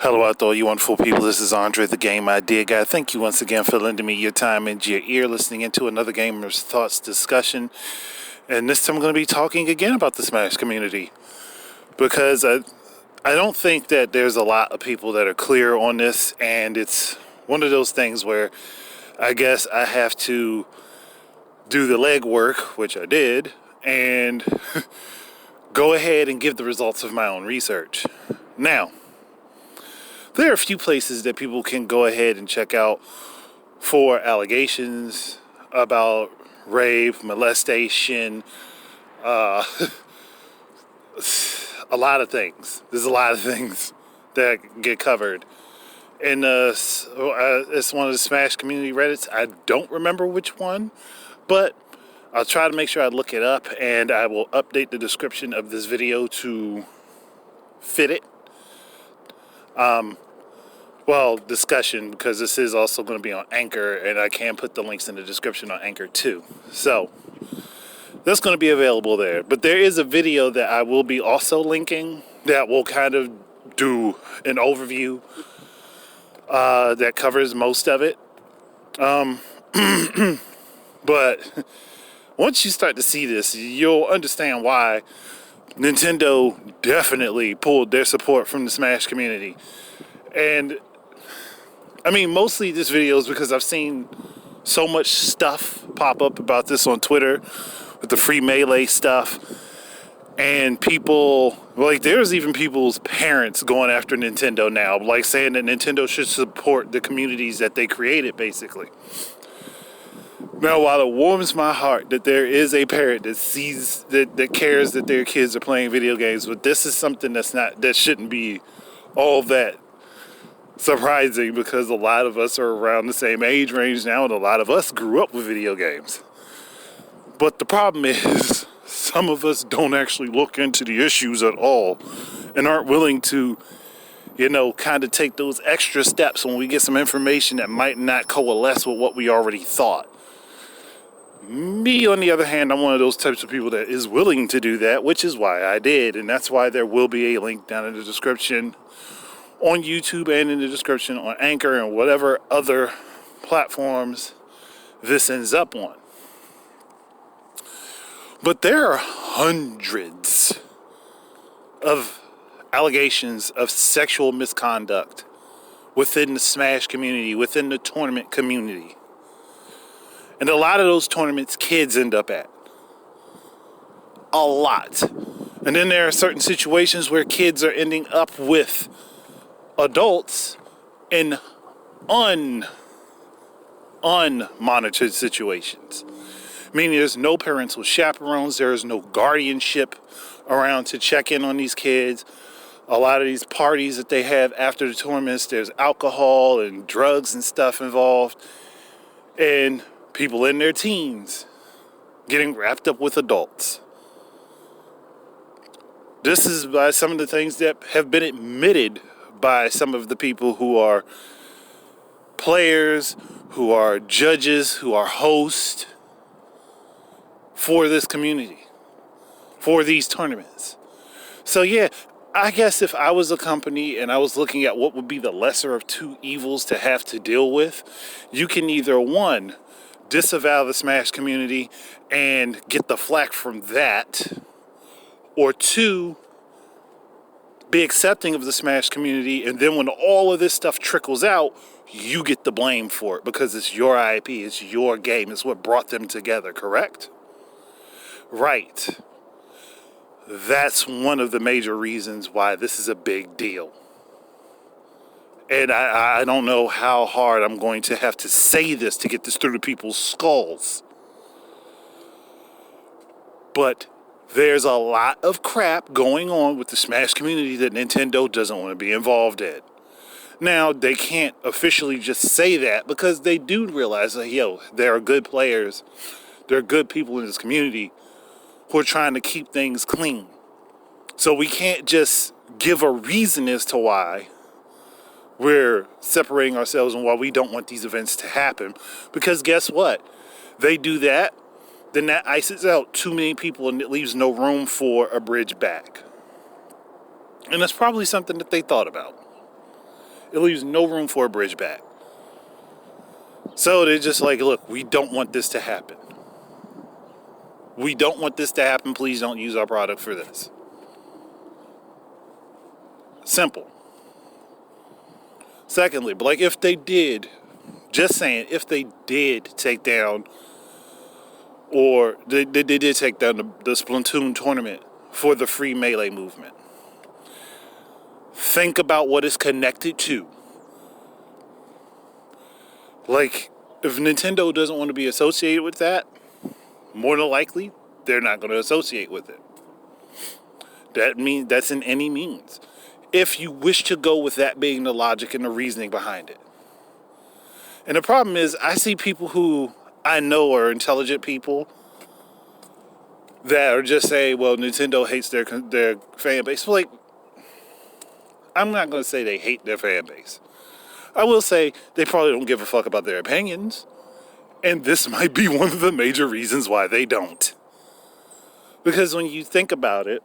Hello out there, you wonderful people. This is Andre, the Game Idea Guy. Thank you once again for lending me your time and your ear, listening into another Gamer's Thoughts discussion. And this time I'm going to be talking again about the Smash community. Because I don't think that there's a lot of people that are clear on this. And it's one of those things where I guess I have to do the legwork, which I did, and go ahead and give the results of my own research. Now, there are a few places that people can go ahead and check out for allegations about rape, molestation, a lot of things. There's a lot of things that get covered. And it's one of the Smash community Reddits. I don't remember which one, but I'll try to make sure I look it up, and I will update the description of this video to fit it. Discussion, because this is also going to be on Anchor, and I can put the links in the description on Anchor too. So that's going to be available there. But there is a video that I will be also linking that will kind of do an overview that covers most of it. But once you start to see this, you'll understand why Nintendo definitely pulled their support from the Smash community. And I mean, mostly this video is because I've seen so much stuff pop up about this on Twitter with the free Melee stuff. And people, like, there's even people's parents going after Nintendo now, like saying that Nintendo should support the communities that they created, basically. Now, while it warms my heart that there is a parent that sees, that cares that their kids are playing video games, but this is something that shouldn't be all that surprising, because a lot of us are around the same age range now, and a lot of us grew up with video games. But the problem is, some of us don't actually look into the issues at all and aren't willing to, kind of take those extra steps when we get some information that might not coalesce with what we already thought. Me, on the other hand, I'm one of those types of people that is willing to do that, which is why I did, and that's why there will be a link down in the description on YouTube and in the description on Anchor and whatever other platforms this ends up on. But there are hundreds of allegations of sexual misconduct within the Smash community, within the tournament community. And a lot of those tournaments kids end up at. A lot. And then there are certain situations where kids are ending up with adults in unmonitored situations. Meaning there's no parental chaperones, there's no guardianship around to check in on these kids. A lot of these parties that they have after the tournaments, there's alcohol and drugs and stuff involved. And people in their teens getting wrapped up with adults. This is by some of the things that have been admitted by some of the people who are players, who are judges, who are hosts for this community, for these tournaments. So yeah, I guess if I was a company and I was looking at what would be the lesser of two evils to have to deal with, you can either, one, disavow the Smash community and get the flack from that, or two, be accepting of the Smash community, and then when all of this stuff trickles out, you get the blame for it because it's your IP, it's your game, it's what brought them together, correct? Right. That's one of the major reasons why this is a big deal. And I don't know how hard I'm going to have to say this to get this through to people's skulls. But there's a lot of crap going on with the Smash community that Nintendo doesn't want to be involved in. Now, they can't officially just say that because they do realize that, there are good players, there are good people in this community who are trying to keep things clean. So we can't just give a reason as to why we're separating ourselves and why we don't want these events to happen. Because guess what? They do that, then that ices out too many people and it leaves no room for a bridge back. And that's probably something that they thought about. It leaves no room for a bridge back. So they're just like, look, we don't want this to happen. We don't want this to happen. Please don't use our product for this. Simple. Secondly, but like if they did, just saying, if they did take down, or they did take down the Splatoon tournament for the free Melee movement, think about what it's connected to. Like, if Nintendo doesn't want to be associated with that, more than likely, they're not going to associate with it. That's in any means. If you wish to go with that being the logic and the reasoning behind it. And the problem is, I see people who I know are intelligent people that are just saying, well, Nintendo hates their fan base. Like, I'm not going to say they hate their fan base. I will say they probably don't give a fuck about their opinions. And this might be one of the major reasons why they don't. Because when you think about it,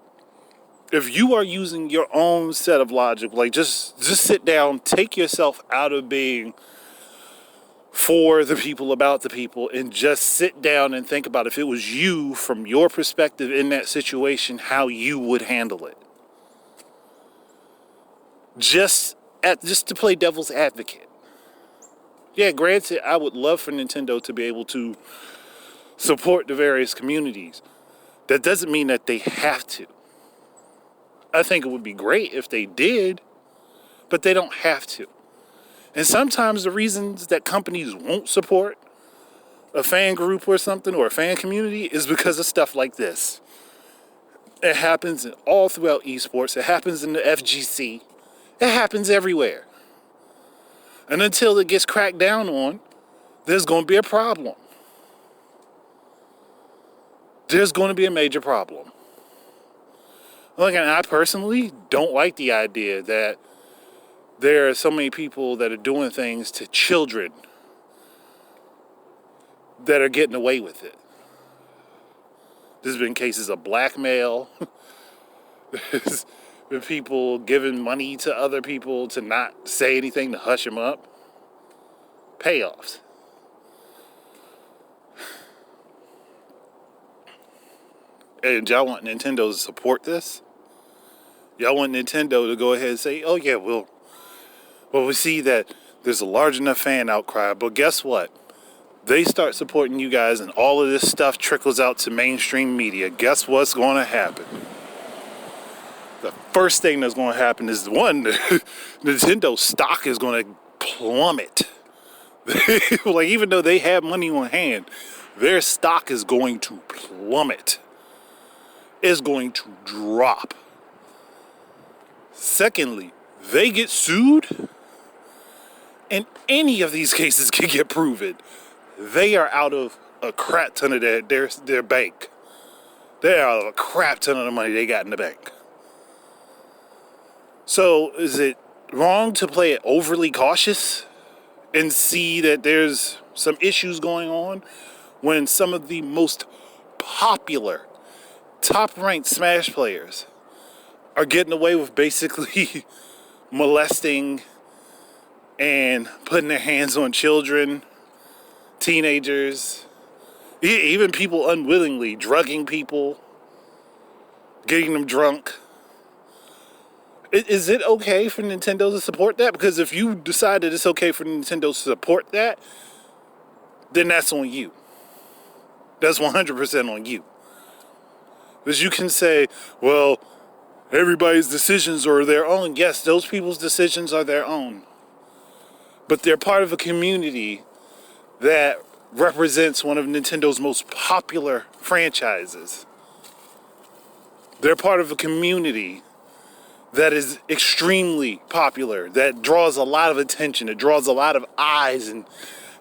if you are using your own set of logic, like just sit down, take yourself out of being for the people, about the people, and just sit down and think about if it was you, from your perspective in that situation, how you would handle it. Just to play devil's advocate. Yeah, granted, I would love for Nintendo to be able to support the various communities. That doesn't mean that they have to. I think it would be great if they did, but they don't have to. And sometimes the reasons that companies won't support a fan group or something, or a fan community, is because of stuff like this. It happens all throughout esports. It happens in the FGC. It happens everywhere. And until it gets cracked down on, there's going to be a problem. There's going to be a major problem. Look, and I personally don't like the idea that there are so many people that are doing things to children that are getting away with it. There's been cases of blackmail. There's been people giving money to other people to not say anything, to hush them up. Payoffs. And y'all want Nintendo to support this? Y'all want Nintendo to go ahead and say, oh yeah, well, we see that there's a large enough fan outcry, but guess what? They start supporting you guys and all of this stuff trickles out to mainstream media. Guess what's going to happen? The first thing that's going to happen is, one, Nintendo stock is going to plummet. Like, even though they have money on hand, their stock is going to plummet. It's going to drop. Secondly, they get sued, and any of these cases can get proven. They are out of a crap ton of their bank. They are out of a crap ton of the money they got in the bank. So is it wrong to play it overly cautious and see that there's some issues going on when some of the most popular, top-ranked Smash players are getting away with basically molesting and putting their hands on children, teenagers, even people unwillingly drugging people, getting them drunk? Is it okay for Nintendo to support that? Because if you decide that it's okay for Nintendo to support that, then that's on you. That's 100% on you. Because you can say, well, everybody's decisions are their own. Yes, those people's decisions are their own. But they're part of a community that represents one of Nintendo's most popular franchises. They're part of a community that is extremely popular, that draws a lot of attention, it draws a lot of eyes, and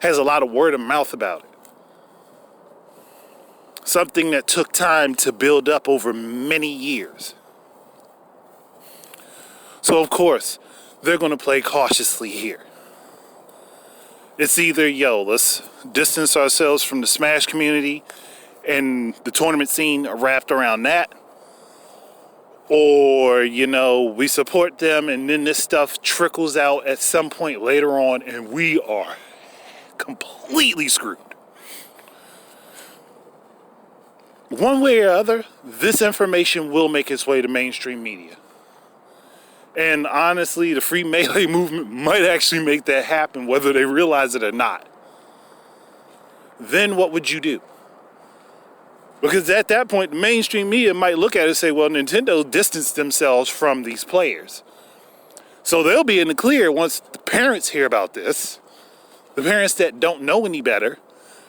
has a lot of word of mouth about it. Something that took time to build up over many years. So of course, they're going to play cautiously here. It's either, let's distance ourselves from the Smash community and the tournament scene wrapped around that, or, we support them, and then this stuff trickles out at some point later on, and we are completely screwed. One way or other, this information will make its way to mainstream media. And honestly, the Free Melee movement might actually make that happen, whether they realize it or not. Then what would you do? Because at that point, the mainstream media might look at it and say, well, Nintendo distanced themselves from these players. So they'll be in the clear once the parents hear about this, the parents that don't know any better,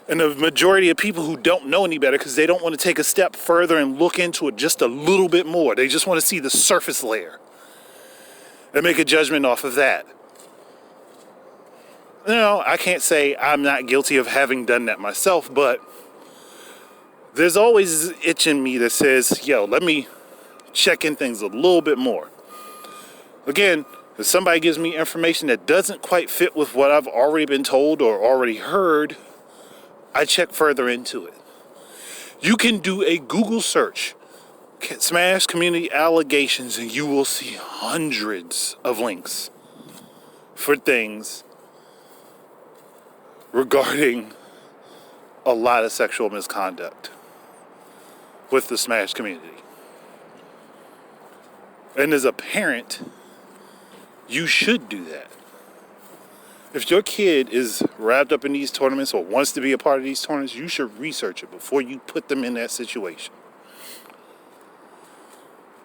and the majority of people who don't know any better because they don't want to take a step further and look into it just a little bit more. They just want to see the surface layer and make a judgment off of that. I can't say I'm not guilty of having done that myself, but there's always this itch in me that says, let me check in things a little bit more. Again, if somebody gives me information that doesn't quite fit with what I've already been told or already heard, I check further into it. You can do a Google search, Smash community allegations, and you will see hundreds of links for things regarding a lot of sexual misconduct with the Smash community. And as a parent, you should do that. If your kid is wrapped up in these tournaments or wants to be a part of these tournaments, you should research it before you put them in that situation.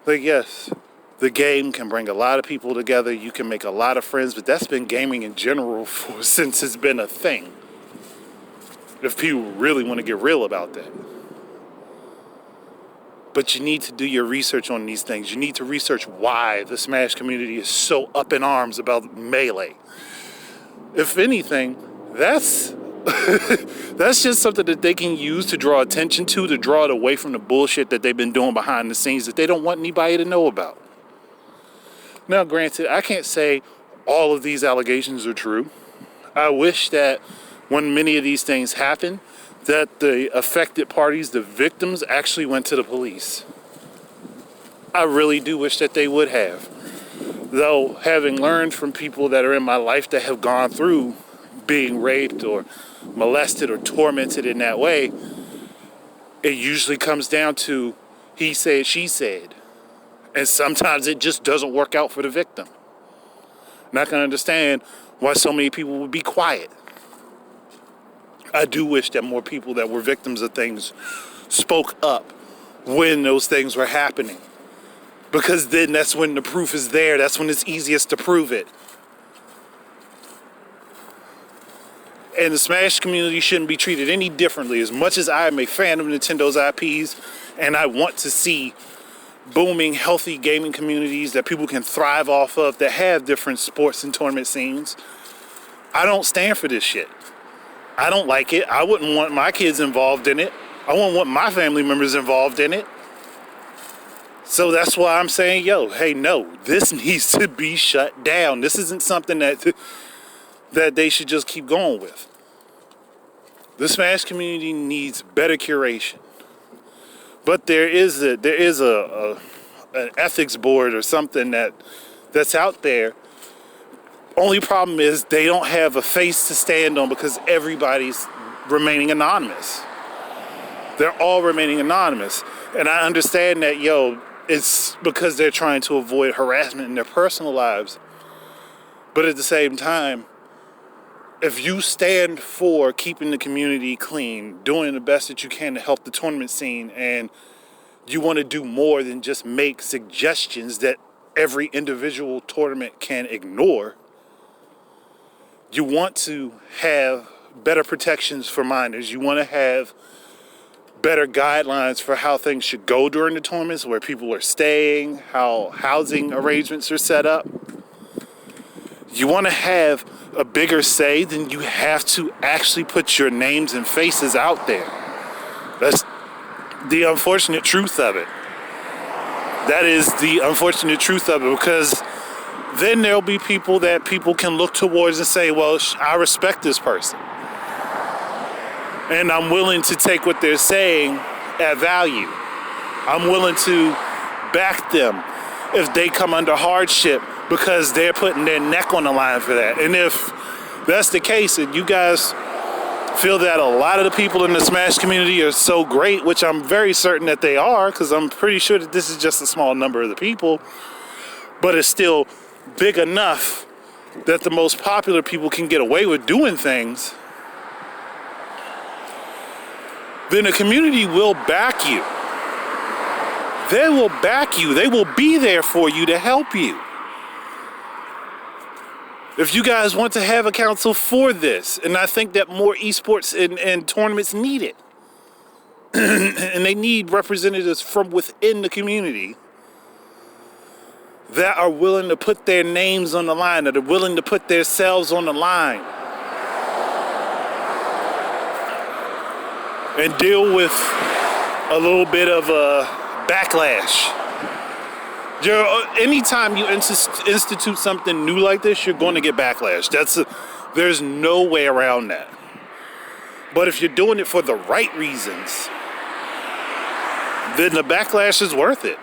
Like, yes, the game can bring a lot of people together. You can make a lot of friends, but that's been gaming in general since it's been a thing. If people really want to get real about that. But you need to do your research on these things. You need to research why the Smash community is so up in arms about Melee. If anything, that's just something that they can use to draw attention to draw it away from the bullshit that they've been doing behind the scenes that they don't want anybody to know about. Now, granted, I can't say all of these allegations are true. I wish that when many of these things happen, that the affected parties, the victims, actually went to the police. I really do wish that they would have. Though, having learned from people that are in my life that have gone through being raped or molested or tormented in that way, it usually comes down to he said, she said. And sometimes it just doesn't work out for the victim. And I can understand why so many people would be quiet. I do wish that more people that were victims of things spoke up when those things were happening. Because then that's when the proof is there. That's when it's easiest to prove it. And the Smash community shouldn't be treated any differently. As much as I am a fan of Nintendo's IPs and I want to see booming, healthy gaming communities that people can thrive off of that have different sports and tournament scenes, I don't stand for this shit. I don't like it. I wouldn't want my kids involved in it. I wouldn't want my family members involved in it. So that's why I'm saying, hey, no, this needs to be shut down. This isn't something that they should just keep going with. The Smash community needs better curation. But there is an ethics board or something that's out there. Only problem is they don't have a face to stand on because everybody's remaining anonymous. They're all remaining anonymous. And I understand that, it's because they're trying to avoid harassment in their personal lives. But at the same time, if you stand for keeping the community clean, doing the best that you can to help the tournament scene, and you want to do more than just make suggestions that every individual tournament can ignore, you want to have better protections for minors. You want to have better guidelines for how things should go during the tournaments, where people are staying, how housing arrangements are set up. You want to have a bigger say, then you have to actually put your names and faces out there. That's the unfortunate truth of it. That is the unfortunate truth of it, because then there'll be people that people can look towards and say, well, I respect this person. And I'm willing to take what they're saying at value. I'm willing to back them if they come under hardship because they're putting their neck on the line for that. And if that's the case, and you guys feel that a lot of the people in the Smash community are so great, which I'm very certain that they are, because I'm pretty sure that this is just a small number of the people, but it's still big enough that the most popular people can get away with doing things, then the community will back you. They will back you. They will be there for you to help you. If you guys want to have a council for this, and I think that more esports and tournaments need it, and they need representatives from within the community that are willing to put their names on the line, that are willing to put themselves on the line and deal with a little bit of a backlash. Anytime you institute something new like this, you're going to get backlash. There's no way around that. But if you're doing it for the right reasons, then the backlash is worth it.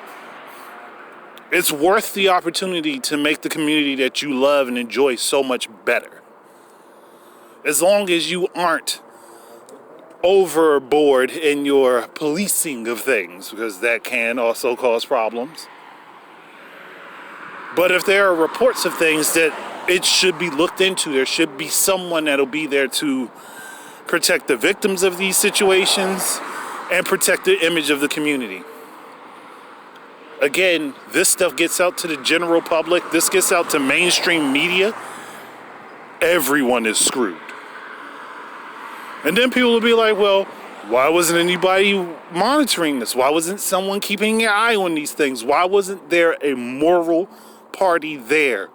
It's worth the opportunity to make the community that you love and enjoy so much better. As long as you aren't overboard in your policing of things, because that can also cause problems. But if there are reports of things that it should be looked into, there should be someone that'll be there to protect the victims of these situations and protect the image of the community. Again, this stuff gets out to the general public. This gets out to mainstream media. Everyone is screwed. And then people will be like, well, why wasn't anybody monitoring this? Why wasn't someone keeping an eye on these things? Why wasn't there a moral party there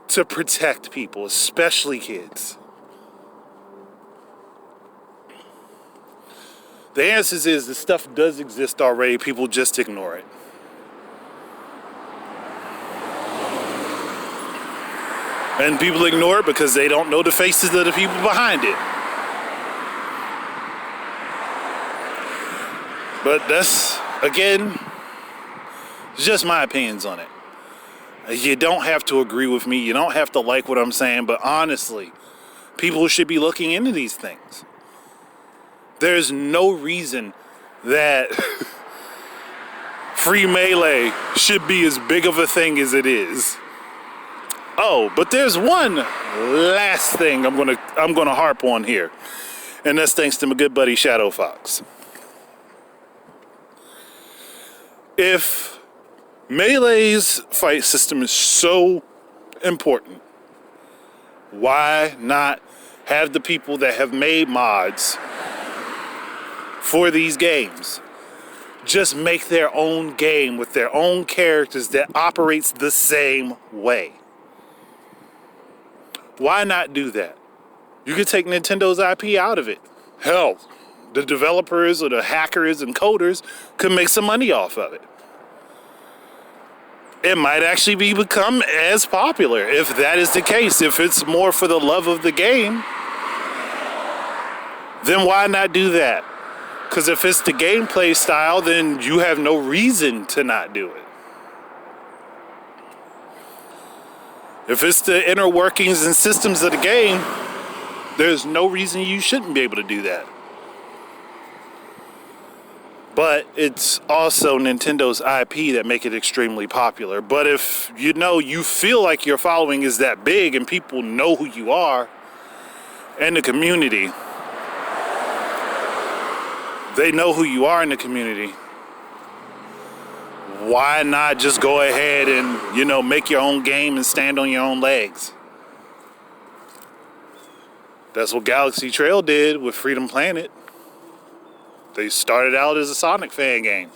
to protect people, especially kids? The answer is the stuff does exist already. People just ignore it. And people ignore it because they don't know the faces of the people behind it. But that's, again, just my opinions on it. You don't have to agree with me. You don't have to like what I'm saying. But honestly, people should be looking into these things. There's no reason that free melee should be as big of a thing as it is. Oh, but there's one last thing I'm gonna harp on here, and that's thanks to my good buddy Shadow Fox. If Melee's fight system is so important, why not have the people that have made mods for these games just make their own game with their own characters that operates the same way? Why not do that? You could take Nintendo's IP out of it. Hell, the developers or the hackers and coders could make some money off of it. It might actually become as popular if that is the case. If it's more for the love of the game, then why not do that? Because if it's the gameplay style, then you have no reason to not do it. If it's the inner workings and systems of the game, there's no reason you shouldn't be able to do that. But it's also Nintendo's IP that make it extremely popular. But if you feel like your following is that big and people know who you are and the community, they know who you are in the community, why not just go ahead and, make your own game and stand on your own legs? That's what Galaxy Trail did with Freedom Planet. They started out as a Sonic fan game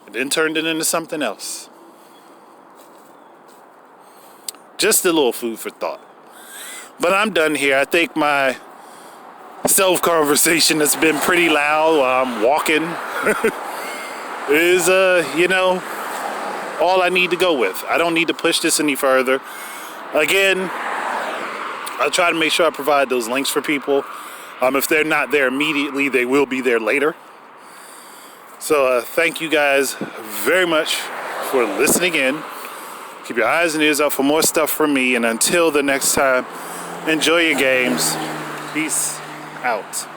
and then turned it into something else. Just a little food for thought. But I'm done here. I think my self-conversation that's been pretty loud while I'm walking is, all I need to go with. I don't need to push this any further. Again, I'll try to make sure I provide those links for people. If they're not there immediately, they will be there later. So thank you guys very much for listening in. Keep your eyes and ears out for more stuff from me. And until the next time, enjoy your games. Peace out.